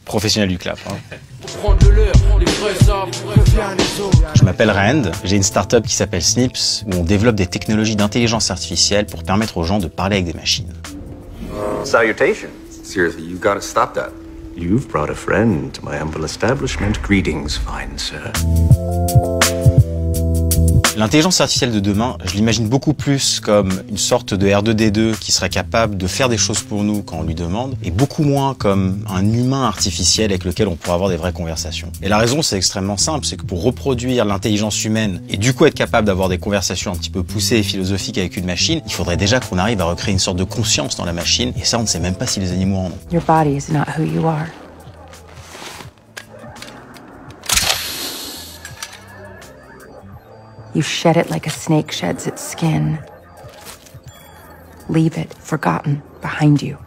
professionnel du clap. Je m'appelle Rand, j'ai une start-up qui s'appelle Snips, où on développe des technologies d'intelligence artificielle pour permettre aux gens de parler avec des machines. Salutations. Seriously, you've got to stop that. You've brought a friend to my humble establishment. Greetings, fine sir. L'intelligence artificielle de demain, je l'imagine beaucoup plus comme une sorte de R2D2 qui serait capable de faire des choses pour nous quand on lui demande, et beaucoup moins comme un humain artificiel avec lequel on pourrait avoir des vraies conversations. Et la raison, c'est extrêmement simple, c'est que pour reproduire l'intelligence humaine et du coup être capable d'avoir des conversations un petit peu poussées et philosophiques avec une machine, il faudrait déjà qu'on arrive à recréer une sorte de conscience dans la machine, et ça, on ne sait même pas si les animaux en ont. Your body is not who you are. You shed it like a snake sheds its skin. Leave it forgotten behind you.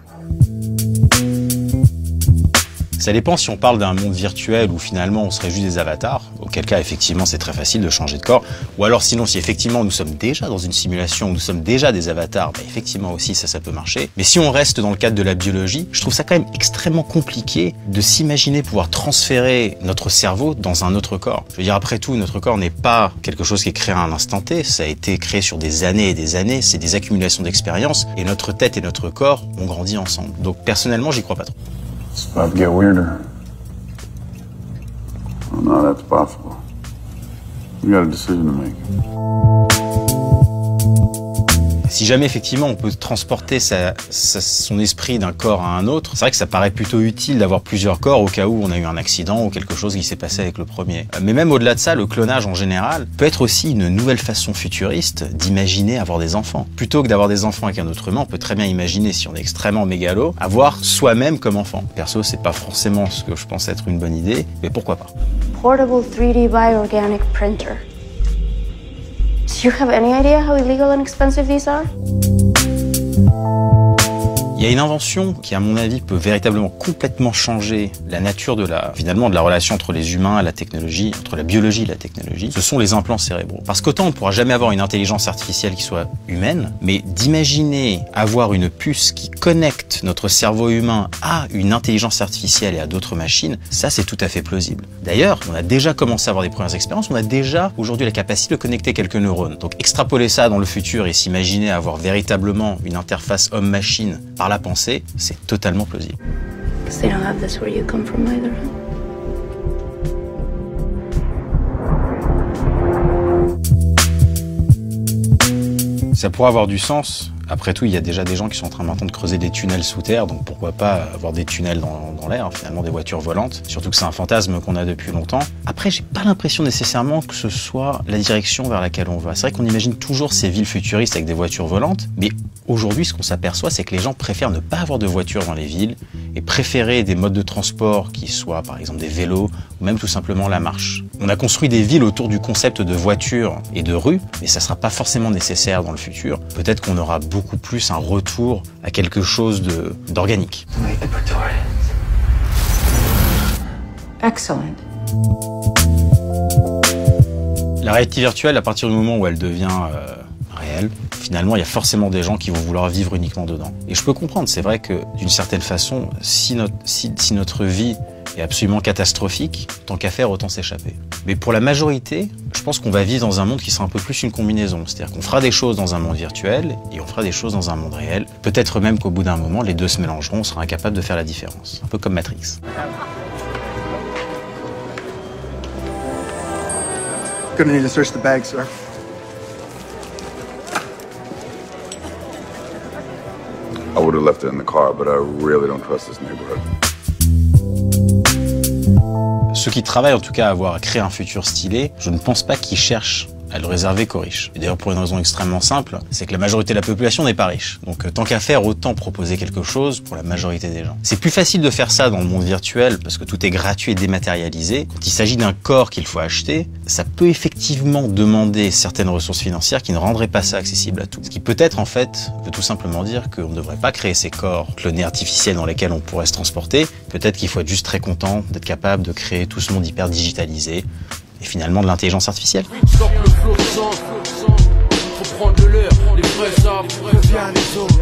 Ça dépend si on parle d'un monde virtuel où finalement on serait juste des avatars, auquel cas effectivement c'est très facile de changer de corps, ou alors sinon si effectivement nous sommes déjà dans une simulation où nous sommes déjà des avatars, bah effectivement aussi ça peut marcher. Mais si on reste dans le cadre de la biologie, je trouve ça quand même extrêmement compliqué de s'imaginer pouvoir transférer notre cerveau dans un autre corps. Je veux dire, après tout, notre corps n'est pas quelque chose qui est créé à un instant T, ça a été créé sur des années et des années, c'est des accumulations d'expériences, et notre tête et notre corps ont grandi ensemble. Donc personnellement, j'y crois pas trop. It's about to get weirder. Oh no, that's possible. We got a decision to make. Si jamais effectivement on peut transporter son esprit d'un corps à un autre, c'est vrai que ça paraît plutôt utile d'avoir plusieurs corps au cas où on a eu un accident ou quelque chose qui s'est passé avec le premier. Mais même au-delà de ça, le clonage en général peut être aussi une nouvelle façon futuriste d'imaginer avoir des enfants. Plutôt que d'avoir des enfants avec un autre humain, on peut très bien imaginer, si on est extrêmement mégalo, avoir soi-même comme enfant. Perso, c'est pas forcément ce que je pense être une bonne idée, mais pourquoi pas. Portable 3D bioorganic printer. Do you have any idea how illegal and expensive these are? Il y a une invention qui, à mon avis, peut véritablement complètement changer la nature de la relation entre les humains et la technologie, entre la biologie et la technologie. Ce sont les implants cérébraux. Parce qu'autant on ne pourra jamais avoir une intelligence artificielle qui soit humaine, mais d'imaginer avoir une puce qui connecte notre cerveau humain à une intelligence artificielle et à d'autres machines, ça c'est tout à fait plausible. D'ailleurs, on a déjà commencé à avoir des premières expériences, on a déjà aujourd'hui la capacité de connecter quelques neurones. Donc extrapoler ça dans le futur et s'imaginer avoir véritablement une interface homme-machine par la pensée, c'est totalement plausible. They don't have this where you come from either. Ça pourrait avoir du sens. Après tout, il y a déjà des gens qui sont en train maintenant de creuser des tunnels sous terre, donc pourquoi pas avoir des tunnels dans l'air, finalement des voitures volantes. Surtout que c'est un fantasme qu'on a depuis longtemps. Après, j'ai pas l'impression nécessairement que ce soit la direction vers laquelle on va. C'est vrai qu'on imagine toujours ces villes futuristes avec des voitures volantes, mais aujourd'hui, ce qu'on s'aperçoit, c'est que les gens préfèrent ne pas avoir de voiture dans les villes et préférer des modes de transport qui soient, par exemple, des vélos ou même tout simplement la marche. On a construit des villes autour du concept de voiture et de rue, mais ça sera pas forcément nécessaire dans le futur. Peut-être qu'on aura beaucoup plus un retour à quelque chose d'organique. Excellent. La réalité virtuelle, à partir du moment où elle devient réelle, finalement, il y a forcément des gens qui vont vouloir vivre uniquement dedans. Et je peux comprendre, c'est vrai que d'une certaine façon, si notre vie est absolument catastrophique, tant qu'à faire, autant s'échapper. Mais pour la majorité, je pense qu'on va vivre dans un monde qui sera un peu plus une combinaison. C'est-à-dire qu'on fera des choses dans un monde virtuel et on fera des choses dans un monde réel. Peut-être même qu'au bout d'un moment, les deux se mélangeront, on sera incapable de faire la différence. Un peu comme Matrix. Gonna need to search the bag, sir. I would have left it in the car, but I really don't trust this neighborhood. Ceux qui travaillent en tout cas à créer un futur stylé, je ne pense pas qu'ils cherchent à le réserver qu'aux riches. Et d'ailleurs pour une raison extrêmement simple, c'est que la majorité de la population n'est pas riche. Donc tant qu'à faire, autant proposer quelque chose pour la majorité des gens. C'est plus facile de faire ça dans le monde virtuel parce que tout est gratuit et dématérialisé. Quand il s'agit d'un corps qu'il faut acheter, ça peut effectivement demander certaines ressources financières qui ne rendraient pas ça accessible à tous. Ce qui peut-être en fait veut tout simplement dire qu'on ne devrait pas créer ces corps clonés artificiels dans lesquels on pourrait se transporter. Peut-être qu'il faut être juste très content d'être capable de créer tout ce monde hyper digitalisé et finalement de l'intelligence artificielle. Stop le flot, faut prendre de l'air, les vrais arbres, reviens les autres.